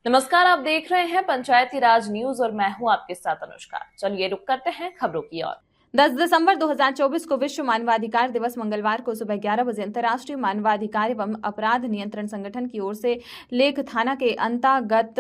नमस्कार, आप देख रहे हैं पंचायती राज न्यूज और मैं हूं आपके साथ अनुष्का। चलिए रुक करते हैं खबरों की ओर। 10 दिसंबर 2024 को विश्व मानवाधिकार दिवस मंगलवार को सुबह 11 बजे अंतर्राष्ट्रीय मानवाधिकार एवं अपराध नियंत्रण संगठन की ओर से लेख थाना के अंतर्गत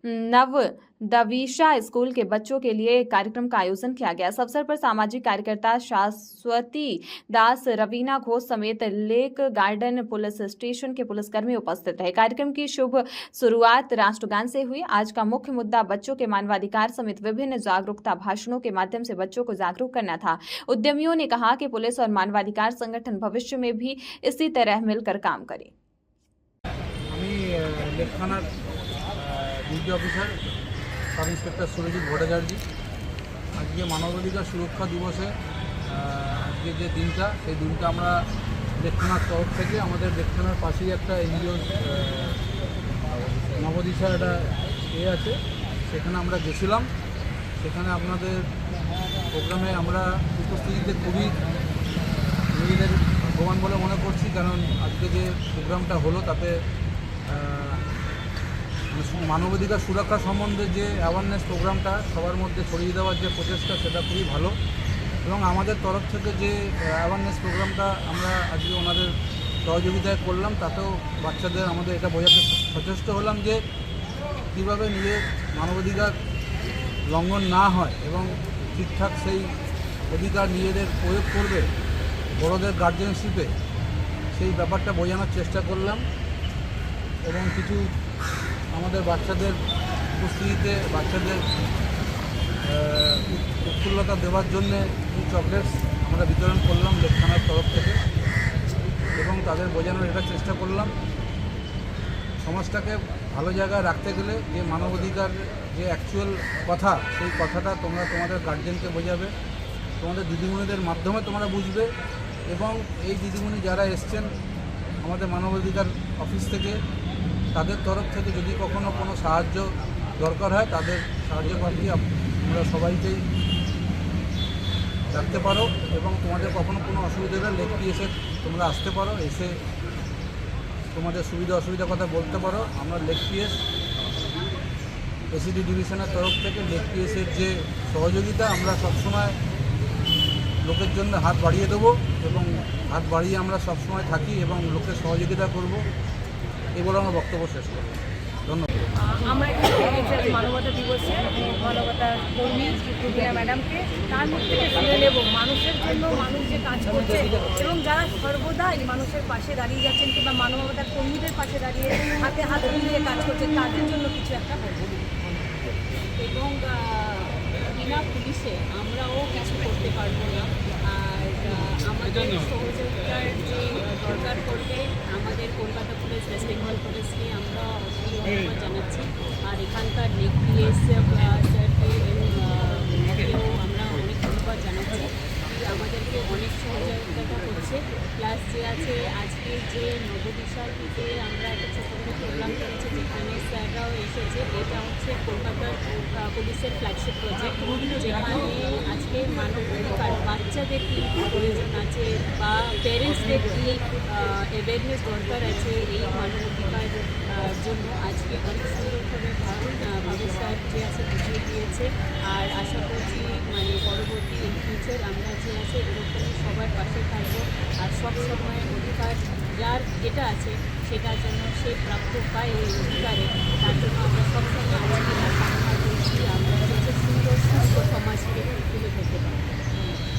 नव दवीशा स्कूल के बच्चों के लिए एक कार्यक्रम का आयोजन किया गया। इस अवसर पर सामाजिक कार्यकर्ता शाश्वती दास, रवीना घोष समेत लेक गार्डन पुलिस स्टेशन के पुलिसकर्मी उपस्थित रहे। कार्यक्रम की शुभ शुरुआत राष्ट्रगान से हुई। आज का मुख्य मुद्दा बच्चों के मानवाधिकार समेत विभिन्न जागरूकता भाषणों के माध्यम से बच्चों को जागरूक करना था। उद्यमियों ने कहा कि पुलिस और मानवाधिकार संगठन भविष्य में भी इसी तरह मिलकर काम करें। Sub inspector Surajit Bhattacharya. আজকে মানবাধিকার সুরক্ষা দিবসে আজকে যে দিনটা, সেই দিনটা আমরা লেকথানার তরফ থেকে আমাদের লেকথানার পাশেই একটা এনজিও নবদিশা একটা আছে, সেখানে আমরা গেছিলাম। সেখানে আপনাদের প্রোগ্রামে আমরা উপস্থিতিতে খুবই নিজেদের ভাগ্যবান বলে মনে করছি, কারণ আজকে যে প্রোগ্রামটা হলো তাতে মানবাধিকার সুরক্ষা সম্বন্ধে যে অ্যাওয়ারনেস প্রোগ্রামটা সবার মধ্যে ছড়িয়ে দেওয়ার যে প্রচেষ্টা, সেটা খুবই ভালো। এবং আমাদের তরফ থেকে যে অ্যাওয়ারনেস প্রোগ্রামটা আমরা আজকে ওনাদের সহযোগিতায় করলাম, তাতেও বাচ্চাদের আমাদের এটা বোঝাতে সচেষ্ট হলাম যে কীভাবে নিজের মানবাধিকার লঙ্ঘন না হয় এবং ঠিকঠাক সেই অধিকার নিজেদের প্রয়োগ করবে বড়দের গার্জেনশিপে, সেই ব্যাপারটা বোঝানোর চেষ্টা করলাম। এবং কিছু আমাদের বাচ্চাদের উপস্থিতিতে বাচ্চাদের উৎফুল্লতা দেওয়ার জন্যে চকলেটস আমরা বিতরণ করলাম লেকথানার তরফ থেকে, এবং তাদের বোঝানোর এটা চেষ্টা করলাম সমাজটাকে ভালো জায়গায় রাখতে গেলে যে মানবাধিকার যে অ্যাকচুয়াল কথা, সেই কথাটা তোমরা তোমাদের গার্জেনকে বোঝাবে, তোমাদের দিদিমণিদের মাধ্যমে তোমরা বুঝবে। এবং এই দিদিমণি যারা এসছেন আমাদের মানবাধিকার অফিস থেকে, তাদের তরফ থেকে যদি কখনো কোনো সাহায্য দরকার হয়, তাদের সাহায্য প্রার্থী তোমরা সবাইকেই রাখতে পারো। এবং তোমাদের কখনো কোনো অসুবিধা হলে লেকটি এসে তোমরা আসতে পারো, এসে তোমাদের সুবিধা অসুবিধার কথা বলতে পারো। আমরা লেক পিএস এসিডি ডিভিশনের তরফ থেকে লেক পিএসের যে সহযোগিতা, আমরা সবসময় লোকের জন্য হাত বাড়িয়ে দেবো এবং হাত বাড়িয়ে আমরা সবসময় থাকি এবং লোকের সহযোগিতা করব, এগুলো আমরা বক্তব্য শেষ করব। ধন্যবাদ। আমরা এখানে মানবতা দিবসে মানবতার কর্মী রুবিনা ম্যাডামকে তার মুখ থেকে শুনে নেব মানুষের জন্য, মানুষ যে কাজ করছে এবং যারা সর্বদাই মানুষের পাশে দাঁড়িয়ে যাচ্ছেন কিংবা মানবতার কর্মীদের পাশে দাঁড়িয়ে হাতে হাত মিলিয়ে কাজ করছেন, তাদের জন্য কিছু একটা বলব। এবং বিনা পুলিশে আমরাও কিছু করতে পারবো না। আর আমাদের সহযোগিতার যে দরকার পড়বে আমাদের কলকাতা পুলিশ, ওয়েস্ট বেঙ্গল পুলিশকে আমরা ধন্যবাদ জানাচ্ছি। আর এখানকার লেক পিএস স্যারকে আমরা অনেক ধন্যবাদ জানাচ্ছি, আমাদেরকে অনেক সহযোগিতা করছে। প্লাস যে আছে আজকে যে নবদিশার থেকে আমরা একটা ছোটো প্রোগ্রাম করেছি, যেখানে স্যাররাও এসেছে। এটা হচ্ছে কলকাতার পুলিশের ফ্ল্যাগশিপ প্রজেক্ট, যেখানে আজকে মানবাধিকার বাচ্চাদের কী প্রয়োজন আছে বা প্যারেন্টসদের কী অ্যাওয়ারনেস দরকার আছে এই মানবাধিকার জন্য আজকে অনেক সুন্দরভাবে ভাবে স্যার যে আছে বুঝিয়ে দিয়েছে। আর আশা করছি পরবর্তী ইন ফিউচার আমরা যে আছে এরকম সবার পাশে থাকবো, আর সব সময় অধিকার যার যেটা আছে সেটার জন্য সে প্রাপ্য পায়, ওই অধিকারে তার জন্য